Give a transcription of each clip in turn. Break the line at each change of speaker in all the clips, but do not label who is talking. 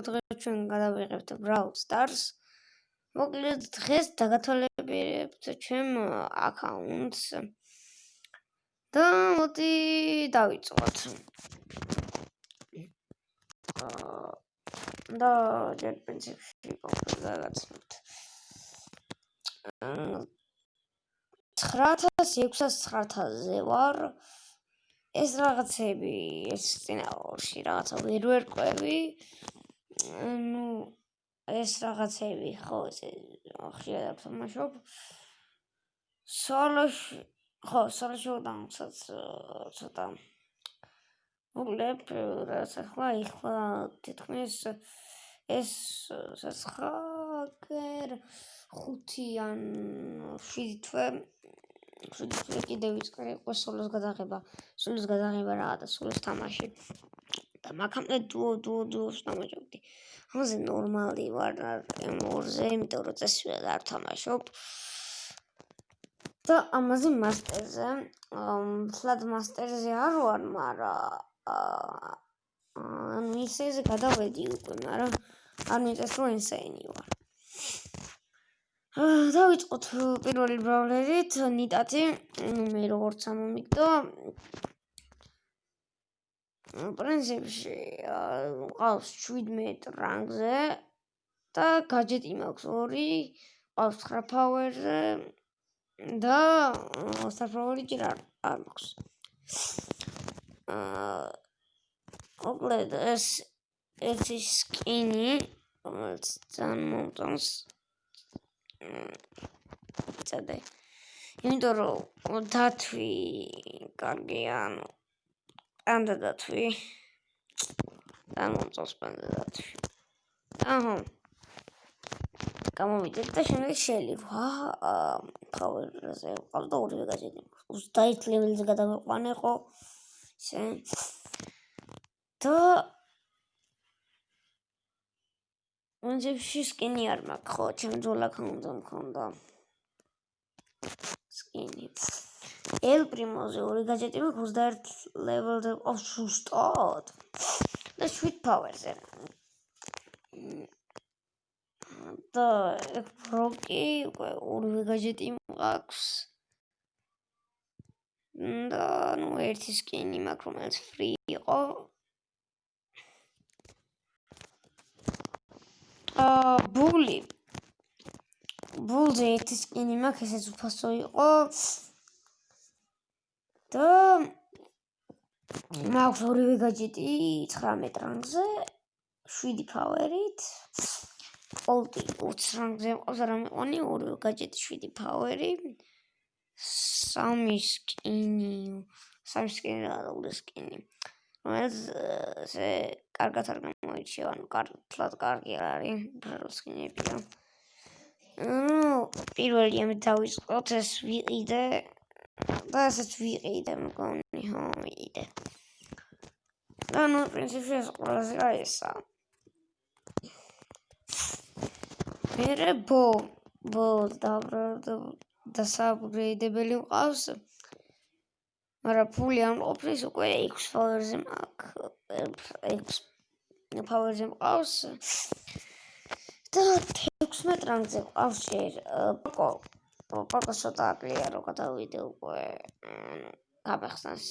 დღეს ჩვენ გადავიღებთ Brawl Stars. მოკლედ დღეს დაგათვალებინებთ ჩემ აკაუნტს და მოდი დავიწყოთ. და ჯერ პრინციპში გავაგაცნობთ. 9000-6900-ზე ვარ. ეს რაღაცები ეს წინააღმდეგ რაღაცა ვერ ვერკვევი. ეს რაღაცები ხო ესე ხშირად ვთამაშობ. სოლოში დამცაც ცოტა ვუგლებ რასაც ახლა თითქმის ეს საცხაკერ 5 ან 7 თვე კიდევ ვიწყე სოლოს გადაღება რა და სოლოს თამაში და მაგამდე დუოს თამაშობდი. ამაზე ნორმალი ვარ M2-ზე, იმიტომ რომ წესვიად არ თამაშობ. და ამაზე მასტერზე, ფლად მასტერზე არ ვარ, მაგრამ ისეზე გადავედი უკვე, მაგრამ არ მიწეს რომ ინსეინი ვარ. დავიწყოთ პირველი ბრაულერით, ნიტათი, მე როგორც ამომიგდო. პრინციპში ყავს 17 რანგზე და გაჯეტი მაქვს 2, ყავს 9 ფაუერზე და საფრაული ჯერ არ მაქვს. მოკლედ ეს ერთი სკინი, რომელიც ძალიან მომწონს. წადე. იმიტომ რომ დათვი კარგია, პანდა დათვი. ძალიან მომწონს პანდა დათვი. გამოვიდეთ და შემდეგ შელი ფაუერზე ვყავს და ორივე გაჯეტი მაქვს. 21 ლეველზე გადავიყვანე ისე და პრინციპში სკინი არ მაქვს, ხო, ჩემ ძველ აკაუნტზე მქონდა სკინი. ელ პრიმოზე 2 გაჯეტი მაქვს, 21 ლეველზე ვყავს ზუსტად და 7 ფაუერზე. და ბროკი უკვე 2 გაჯეტი მაქვს. და ერთი სკინი მაქვს, რომელიც ფრი იყო. ბულზე ერთი სკინი მაქვს, ესეც უფასო იყო. და მაქვს ორივე გაჯეტი 19 რანგზე, 7 ფაუერით. კოლტი 20 რანგზე მყავს, არ ამიყვანი, ორივე გაჯეტი 7 ფაუერი. 3 სკინი და 2 სკინი. რომელიც ესე კარგად არ გამოირჩევა, ფლად კარგი არის, ფრო სკინებია. პირველი ამით დავიწყოთ, ეს ვიყიდე და ესეც ვიყიდე, მგონი, ხო, ვიყიდე. და პრინციპში ეს ყველაზე ესა. მერე დასააპგრეიდებელი მყავს, მაგრამ ფული არ მყოფნის, უკვე 6 ფაუერზე მაქვს, 6 ფაუერზე მყავს და 16 რანგზე მყავს ჯერ პაკო ცოტა აკლია რომ გადავიდე უკვე გამეხსნას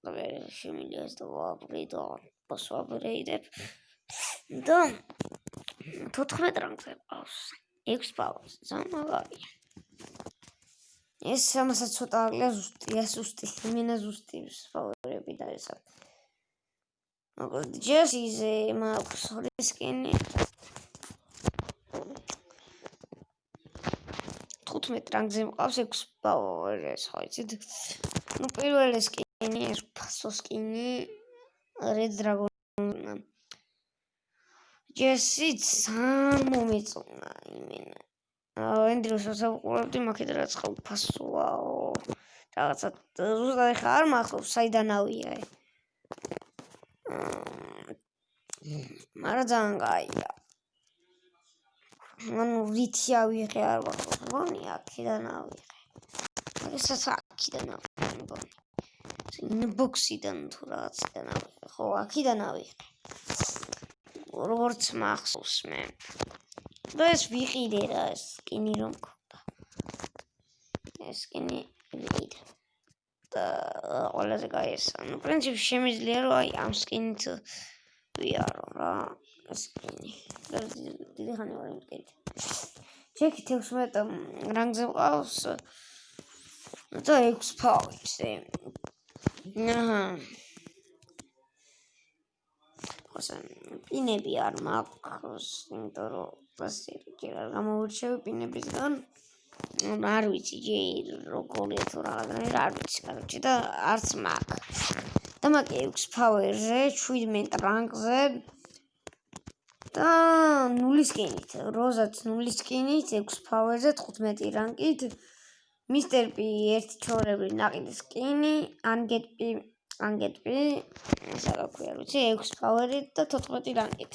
და მე შემიძლია ეს და ვაპგრეიდებ და 14 რანგზე მყავს 6 ფაუერზე, ძალიან მაგარია. ეს ამასაც ცოტა აკლია ზუსტი, იმენა ზუსტი ფაუერები და ესა. მოკლედ ჯესიზე მაქვს 2 სკინი. 15 რანგზე მყავს 6 ფაუერს, ხო იცით? პირველი სკინი, ეს ფასო სკინი, Red Dragon. ჯესი ძალიან მომეწონა იმენა. ენდროს ვსაუბრობდი, მაგით რაც ხო ფასოა. რაღაცა ზუსტად ხა არ მახსოვს, საიდანავია. მაგრამ ძალიან კაია. რითი ავიღე არ ვახსოვს, მგონი აქედან ავიღე. ესეც აქედან ავიღე, მგონი. ინბოქსიდან თუ რაღაციდან ავიღე, ხო, აქედან ავიღე. როგორც მახსოვს მე. და ეს ვიყიდე რა ეს სკინი რომ მქონდა. ეს სკინი ვიყიდე. და ყველაზე კაი ეს. ანუ პრინციპში შემიძლია რომ აი ამ სკინით ვიარო რა. სკინი. და დიდი ხანი ვარ იმკეთ. ჩეკი 16 რანგზე ვყავს. და 6 ფავიზე. აჰა. ხოსან პინები არ მაქვს, იმიტომ რომ ჯერ არ გამოვირჩევი პინებისგან. არ ვიცი ჯერ როგორია თუ რაღაცნაირად არ ვიცი, კაროჩე და არც მაქვს. და მაქვს 6 ფავერზე, 17 რანგზე და 0 სკინით, როზაც 0 სკინით, 6 ფავერზე, 15 რანგით, მისტერ პი 1 ჩორები ნაყიდი სკინი, ანგეტპი, სადა ქვია, ვიცი, 6 ფავერით და 14 რანგით.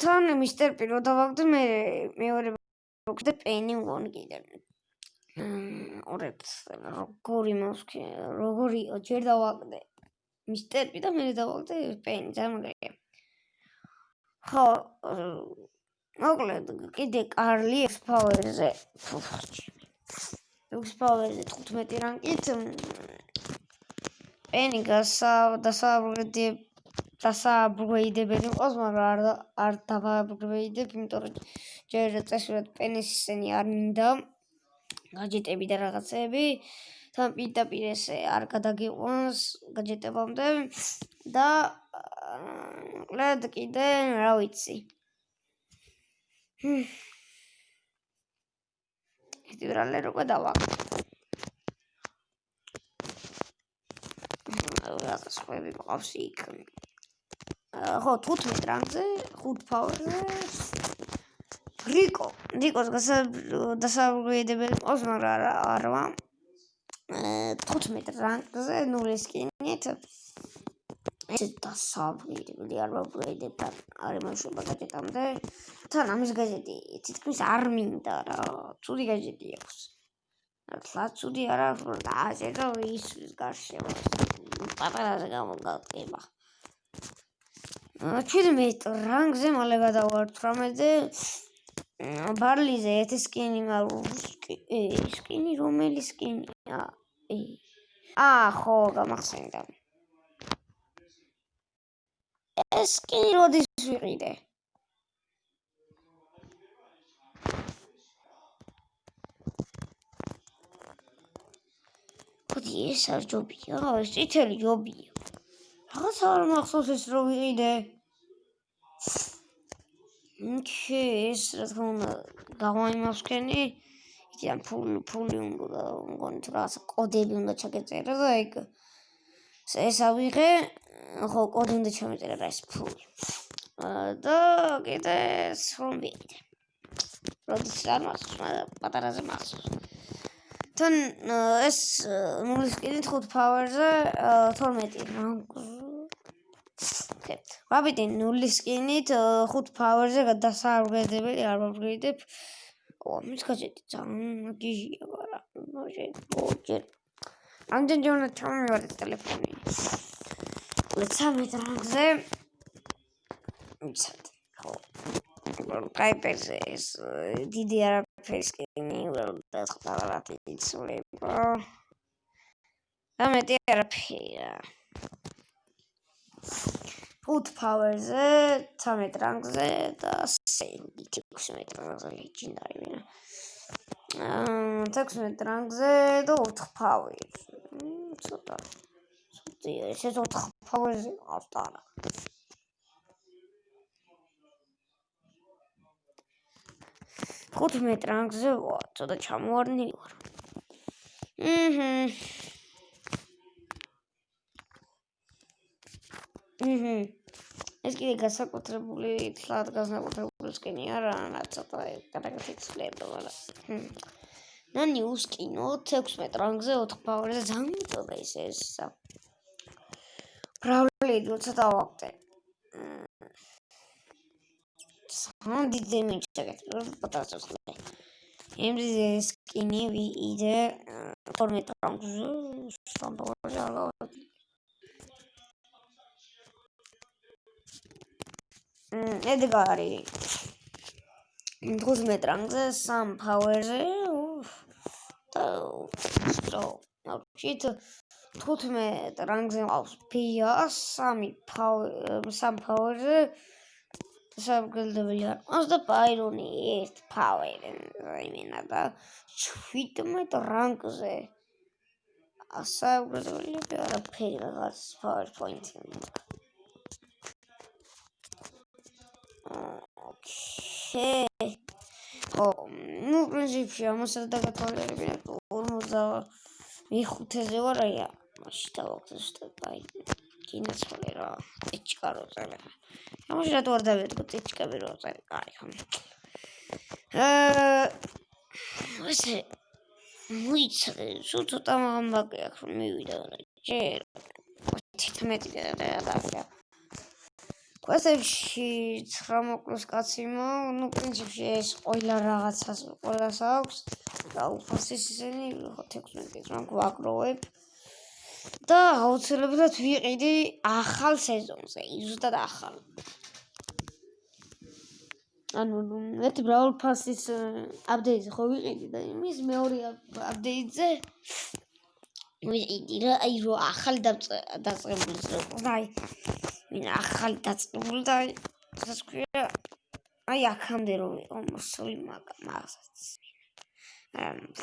თან მისტერ პი რო დავაგდე მე მეორე როქდე პენი მგონი კიდე. ორეთ როგორი ჯერ დავაგდე მისტერ პი და მე დავაგდე პენი ძამგრია. ხო, მოკლედ კიდე კარლი 6 ფავერზე. 6 ფავერზე 15 რანგით. პენი დასაბრუნებელი ყავს, მაგრამ არ დავაბრუნდებ, იმიტომ რომ ჯერ წესურად პენის ისენი არ მინდა. გაჯეტები და რაღაცები. თან პირდაპირ ესე არ გადაგიყვანს გაჯეტებამდე და მოკლედ კიდე რა ვიცი. იდეალურად როგორ დავაგდე. რაღაც ხვები ყავს იქ. ხო, 15 რანგზე, 5 ფავერზე. რიკოს დასაბრუნებელი ყავს, მაგრამ არა. 15 რანგზე 0 სკინით. ეს დასაბრუნებელი არ ვაბრუნდებ და არ იმუშავება გაჯეტამდე. თან ამის გაჯეტი თითქმის არ მინდა რა. ცუდი გაჯეტი აქვს. რა ცუდი არ აქვს, რომ დააჭერა ის გარშემო. პატარაზე გამოგატკება. 17 რანგზე მალე გადავარ 18-ზე. ბარლიზე 1 სკინი სკინი რომელი სკინია? ხო, გამახსენდა. ეს სკინი როდის ვიყიდე? ხოდი ეს არ ჯობია, ეს წითელი ჯობია. რაღაც არ მახსოვს ეს რო ვიყიდე. ეს რა თქმა უნდა გავაიმავსქენი. იქიდან ფული უნდა მგონი თუ რაღაცა კოდები უნდა ჩაგეწერა და ეგ ეს ავიღე. ხო, კოდი უნდა ჩამეწერა რა ეს ფული. და კიდე რომ ვიყიდე. როდის არ მახსოვს, მაგრამ პატარაზე მახსოვს. თან ეს 0 სკინით 5 ფავერზე 12 რანგზე. ვაბიდე 0 სკინით 5 ფავერზე დასაბრუნებელი არ ვაბრუნდებ. ამის გაჯეტი ძალიან გიჟია, მაგრამ ჯერ ამდენჯერ უნდა ჩამოვარდე ტელეფონი. 13 რანგზე. ვიცით. ხო. კაიპერზე ეს დიდი არაფერი სკინი და სხვა იცვლება. და მეტი არაფერია. 5 ფავერზე 13 რანგზე და 16 რანგზე ლეგენდარი ვინა. 16 რანგზე და 4 ფავერი. ცოტა. ეს 4 ფავერზე ავტარა. 15 რანგზე ვარ, ცოტა ჩამოვარდნილი ვარ. ეს კიდე განსაკუთრებული სკინი არა, ცოტა კარგად იცვლება, მაგრამ ნანი უსკინო 16 რანგზე 4 ფავერზე ძალიან მიწოდა ესა. ბრავლები როცა დავაგდე. დიდი მიჩაგეთ, პატარაზე ხლე. ემრიზე სკინი ვიყიდე 12 რანგზე, 3 ფავერზე. ედგარი 15 რანგზე 3 ფაუერზე და ვშით 15 რანგზე მყავს ფია 3 ფაუერზე სამგელდებელი არ ყავს და პაირონი 1 ფაუერი იმენა და 17 რანგზე სამგელდებელი არაფერი რაღაც PowerPoint-ი ოკეი ну в принципе ამასაც დაგათვალიერებინებ 45-ზე ვარ აი მაშინ დავაგზავნე აი კინაცვალე რა ტიჩკა რო წერე ამაში რატო არ დავიდგო ტიჩკები რო წერე კაი ხომ ესე მოიცადე სულ ცოტა მაგარი აქვს რომ მივიდა ჯერ 11 და კვესებში 9 მოკლეს კაციმო ну в принципе ეს ყველა რაღაცას ყველას აქვს და უფასის ისინი 16 რამ გვაგროვებ და აუცილებლად ვიყიდი ახალ სეზონზე ზუსტად ახალ ანუ ერთი ბრავალ ფასის აპდეიტზე ხო ვიყიდი და იმის მეორე აპდეიტზე ვიყიდი რა აი რო ახალი დაწყებული და აი ვინ ახალი დაწყებული და ასე ვქვია აი აქამდე რომ იყო მოსული მაგასაც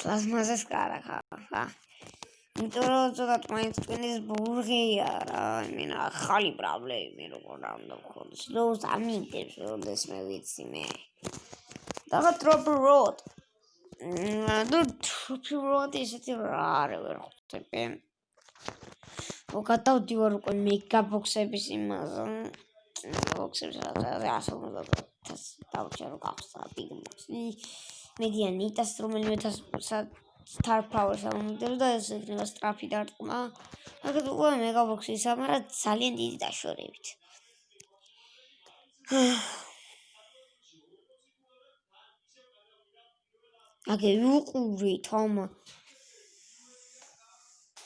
პლაზმაზეს კარახა იმიტომ რომ ზოგადად მაინც ტვინის ბურღია რა იმენა ახალი პრობლემები როგორ უნდა ვქონდეს როს ამინდებს როდეს მე ვიცი მე და ტროპი როდ და ტროპი როდ ისეთი რა არის ვერ ხვდები გადავდივარ უკვე მეგაბოქსების იმაზე ბოქსებს რა 150 დავჭერო გახსნა ბიგბოქსი მედია ნიტას რომელიმე Star Powers ამომდებს და ეს იქნება სტრაფი დარტყმა. აქეთ უკვე მეგაბოქსი სამარა ძალიან დიდი დაშორებით. აგე ვიყური თომა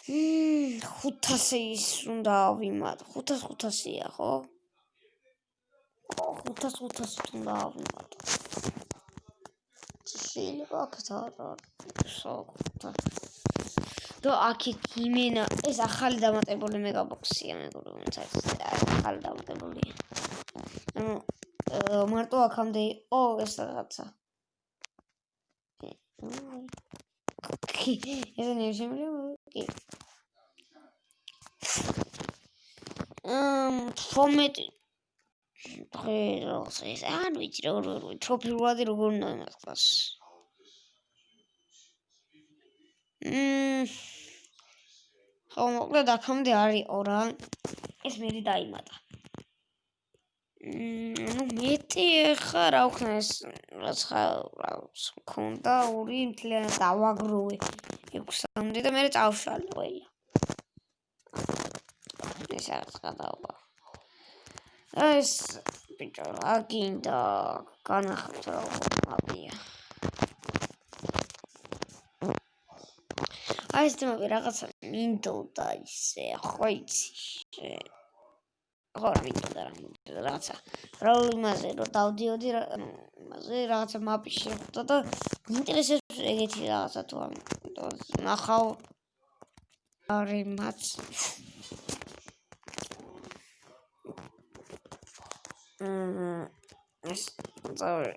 500-ის უნდა ავიმატ 500-500-ია ხო? 500 უნდა ავიმატ შეიძლება და აქეთ იმენა ეს ახალი დამატებული მეგაბოქსია მეგობრებო ახალი დამატებულია ანუ მარტო აქამდე იყო ეს რაღაცა ესენი შემიძლია ფორმეტი დღეს ეს არ ვიცი როგორ ტროფი როადი როგორ უნდა იმართოს ხო მოკლედ აქამდე არისო რა ეს მედი დაიმატა ну მეტი ხა რა ვქნა ეს რაც ხონდა ორი მთლიანად დავაგროვე 6-მდე და მე წავშალე ყველა ეს არის გადაობა ეს ბიჭო რა გინდა განახოთ რა ხობია აი ეს თემები რაღაცა მინდოდა ისე ხო იცი ხო მინდოდა რაღაცა რა იმაზე რომ დავდიოდი იმაზე რაღაცა მაპი შეხვდა და ინტერესებს ეგეთი რაღაცა თუ ნახავ არემაც ეს წავე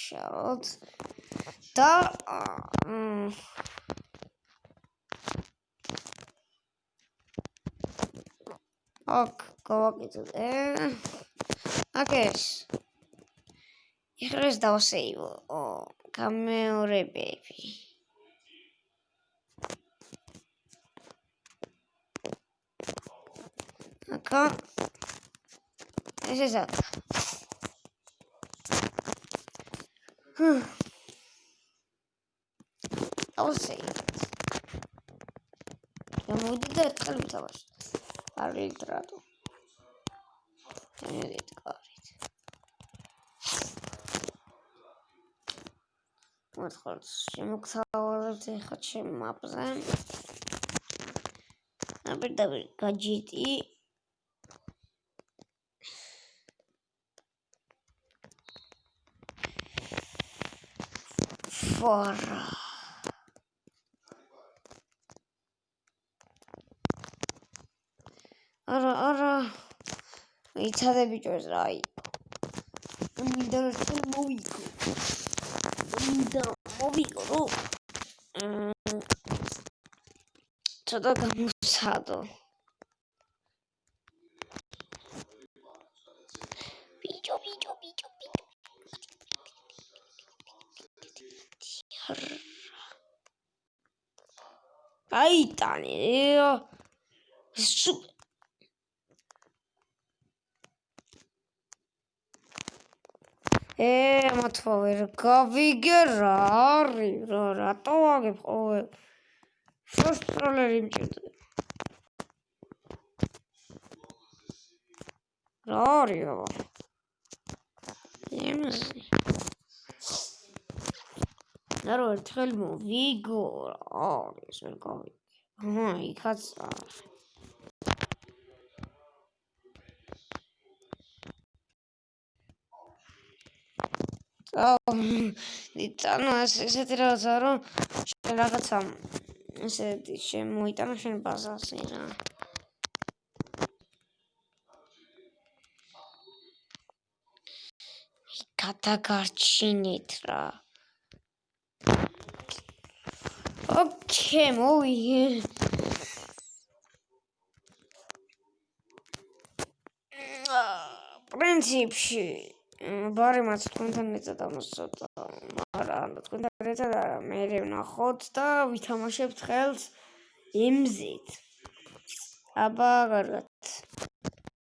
შარლოტ და ოკ გავაკეთე აკეს იხრეს დავსეივო გამეორებები აკა ეს აქ დავსეივო გამოვიდი და ერთხელ ვითავაში არ ილტრატო ენედით კარით მოთხართ შემოგთავაზებთ ეხლა ჩემ მაპზე ნაბერდაბერი გაჯეტი. ფარა. არა. იცადე ბიჭებს რა იყო. მინდა რომ მოვიგო. ცოტა გამოსადო. ბიჭო. აიტანე. მათვა ვერ გავიგე რა არის რა რატო ვაგებ ყოველ სტროლერი მჭირდება რა არის იმასი ნარო ერთხელ მოვიგო რა არის ვერ გავიგე იქაც იტანო ესეთი რაღაცა რომ შენ რაღაცა ესეთი შემოიტანა შენ ბაზარზე რა გადაგარჩინეთ რა ოკეი მოვიგე პრინციპში ბარემაც თქვენთან ერთად ამოსწოდა მაგრამ თქვენთან ერთად არა მე ვნახოთ და ვითამაშებთ ხელს იმზით აბა კარგად